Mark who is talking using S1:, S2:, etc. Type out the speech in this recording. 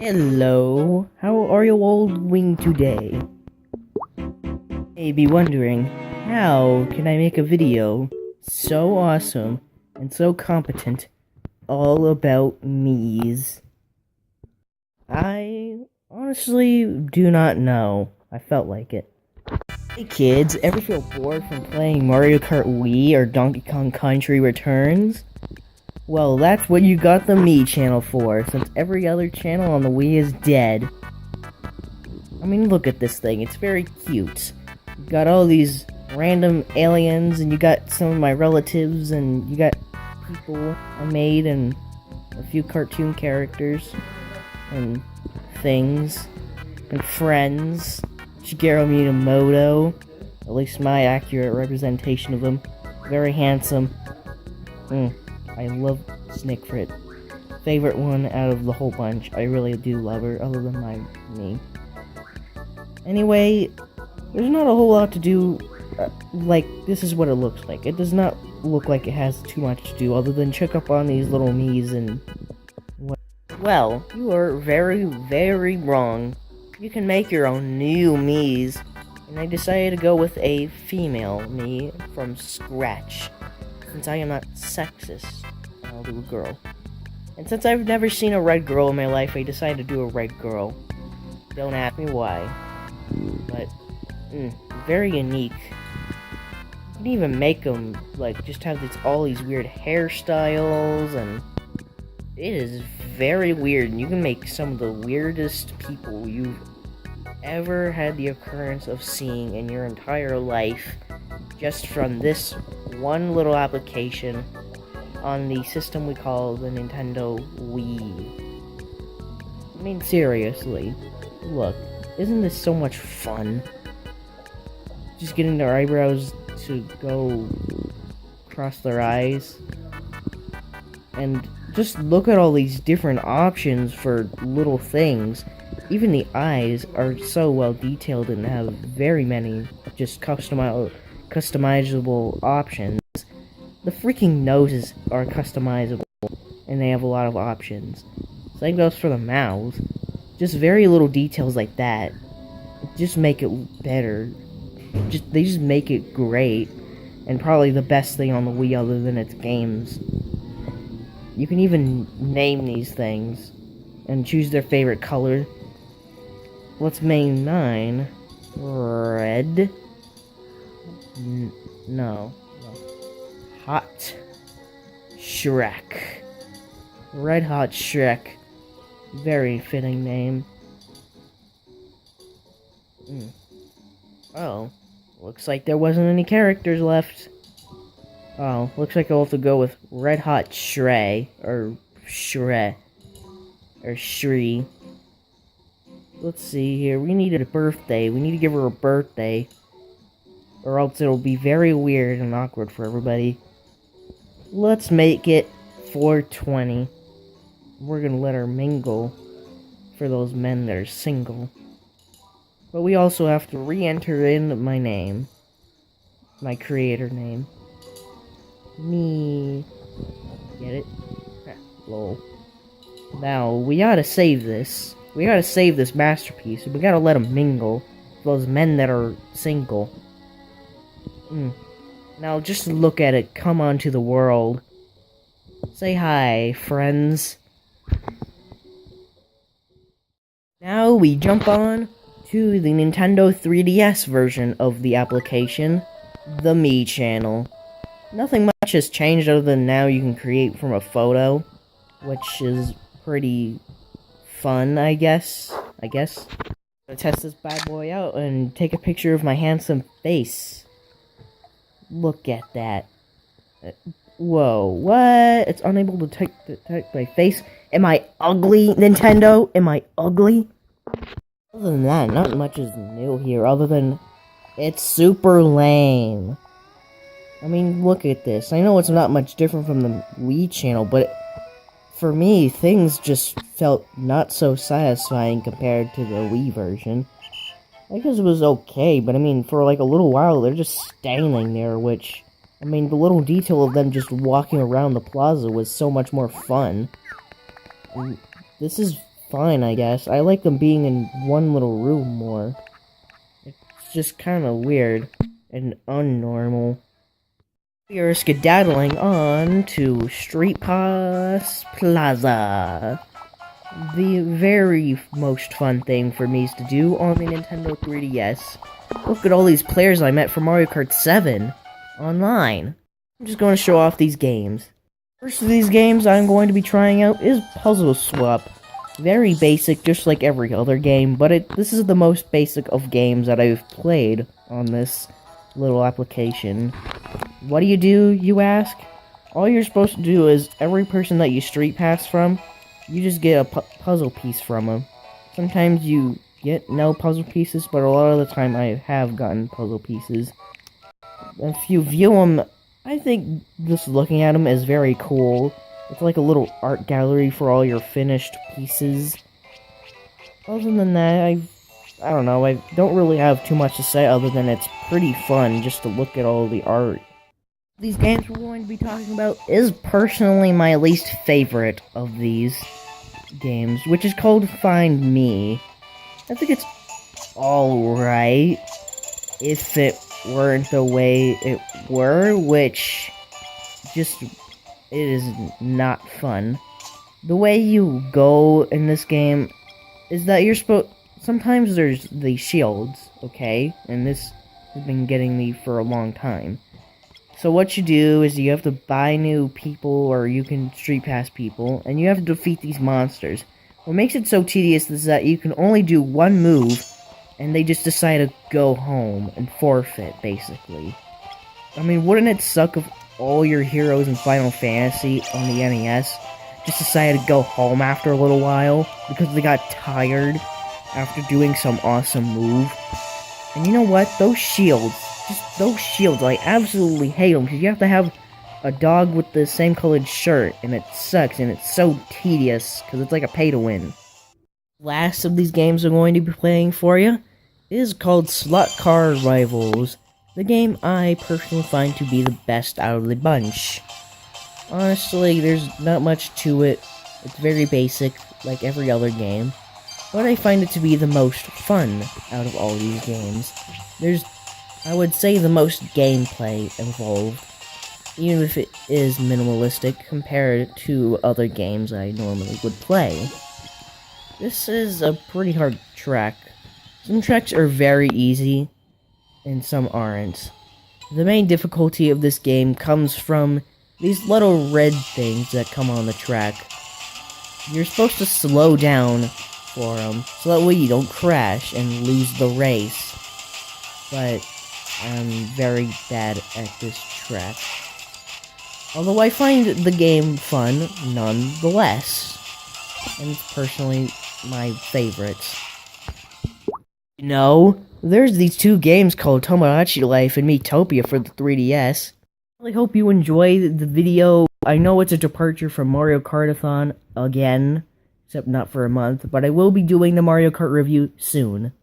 S1: Hello, how are you all doing today? You may be wondering, how can I make a video so awesome and so competent all about Mii's? I honestly do not know. I felt like it. Hey kids, ever feel bored from playing Mario Kart Wii or Donkey Kong Country Returns? Well, that's what you got the Mii Channel for, since every other channel on the Wii is dead. I mean, look at this thing, it's very cute. You got all these random aliens, and you got some of my relatives, and you got people I made, and a few cartoon characters, and things, and friends. Shigeru Miyamoto, at least my accurate representation of him. Very handsome. I love Snickfrit. Favorite one out of the whole bunch. I really do love her, other than me. Anyway, there's not a whole lot to do. Like, this is what it looks like. It does not look like it has too much to do, other than check up on these little Mii's and what. Well, you are very, very wrong. You can make your own new Mii's, and I decided to go with a female Mii from scratch. Since I am not sexist, I'll do a girl. And since I've never seen a red girl in my life, I decided to do a red girl. Don't ask me why. But, very unique. You can even make them, like, just have all these weird hairstyles, and it is very weird. And you can make some of the weirdest people you've ever had the occurrence of seeing in your entire life, just from this one little application on the system we call the Nintendo Wii. I mean, seriously, look, isn't this so much fun? Just getting their eyebrows to go across their eyes, and just look at all these different options for little things. Even the eyes are so well detailed and have very many just customizable options. The freaking noses are customizable, and they have a lot of options. Same goes for the mouth. Just very little details like that just make it better. They just make it great, and probably the best thing on the Wii other than its games. You can even name these things and choose their favorite color. Let's name mine Red. No. Hot Shrek. Red Hot Shrek. Very fitting name. Oh. Looks like there wasn't any characters left. Oh, looks like I'll have to go with Red Hot Shrey. Or Shre. Or Shri. Let's see here. We needed a birthday. We need to give her a birthday, or else it'll be very weird and awkward for everybody. Let's make it 420. We're gonna let her mingle for those men that are single. But we also have to re-enter in my name. My creator name. Mii. Get it? Lol. Now, we gotta save this. We gotta save this masterpiece. We gotta let them mingle. Those men that are single. Now, just look at it come onto the world. Say hi, friends. Now we jump on to the Nintendo 3DS version of the application, the Mii Channel. Nothing much has changed other than now you can create from a photo, which is pretty fun, I guess. I'm gonna test this bad boy out and take a picture of my handsome face. Look at that. Whoa, what? It's unable to detect my face. Am I ugly, Nintendo? Am I ugly? Other than that, not much is new here, other than it's super lame. I mean, look at this. I know it's not much different from the Wii Channel, but for me, things just felt not so satisfying compared to the Wii version. I guess it was okay, but I mean, for like a little while, they're just standing there, which, I mean, the little detail of them just walking around the plaza was so much more fun. And this is fine, I guess. I like them being in one little room more. It's just kind of weird and unnormal. We are skedaddling on to Street Pass Plaza. The very most fun thing for me is to do on the Nintendo 3DS. Look at all these players I met from Mario Kart 7 online. I'm just going to show off these games. First of these games I'm going to be trying out is Puzzle Swap. Very basic, just like every other game, but this is the most basic of games that I've played on this little application. What do, you ask? All you're supposed to do is, every person that you street pass from, you just get a puzzle piece from them. Sometimes you get no puzzle pieces, but a lot of the time I have gotten puzzle pieces. If you view them, I think just looking at them is very cool. It's like a little art gallery for all your finished pieces. Other than that, I don't know, I don't really have too much to say other than it's pretty fun just to look at all the art. These games we're going to be talking about is personally my least favorite of these games, which is called Find Mii. I think it's alright if it weren't the way it were, which just, it is not fun. The way you go in this game is that you're supposed, sometimes there's the shields, okay? And this has been getting me for a long time. So what you do is you have to buy new people, or you can street pass people, and you have to defeat these monsters. What makes it so tedious is that you can only do one move, and they just decide to go home and forfeit, basically. I mean, wouldn't it suck if all your heroes in Final Fantasy on the NES just decided to go home after a little while, because they got tired after doing some awesome move? And you know what? Those shields, I absolutely hate them, because you have to have a dog with the same colored shirt, and it sucks, and it's so tedious, because it's like a pay-to-win. Last of these games I'm going to be playing for you is called Slot Car Rivals, the game I personally find to be the best out of the bunch. Honestly, there's not much to it, it's very basic, like every other game, but I find it to be the most fun out of all these games. There's, I would say, the most gameplay involved, even if it is minimalistic compared to other games I normally would play. This is a pretty hard track. Some tracks are very easy, and some aren't. The main difficulty of this game comes from these little red things that come on the track. You're supposed to slow down for them, so that way you don't crash and lose the race. But I'm very bad at this track. Although I find the game fun nonetheless. And it's personally my favorite. You know, there's these two games called Tomodachi Life and Miitopia for the 3DS. I really hope you enjoyed the video. I know it's a departure from Mario Kartathon again, except not for a month, but I will be doing the Mario Kart review soon.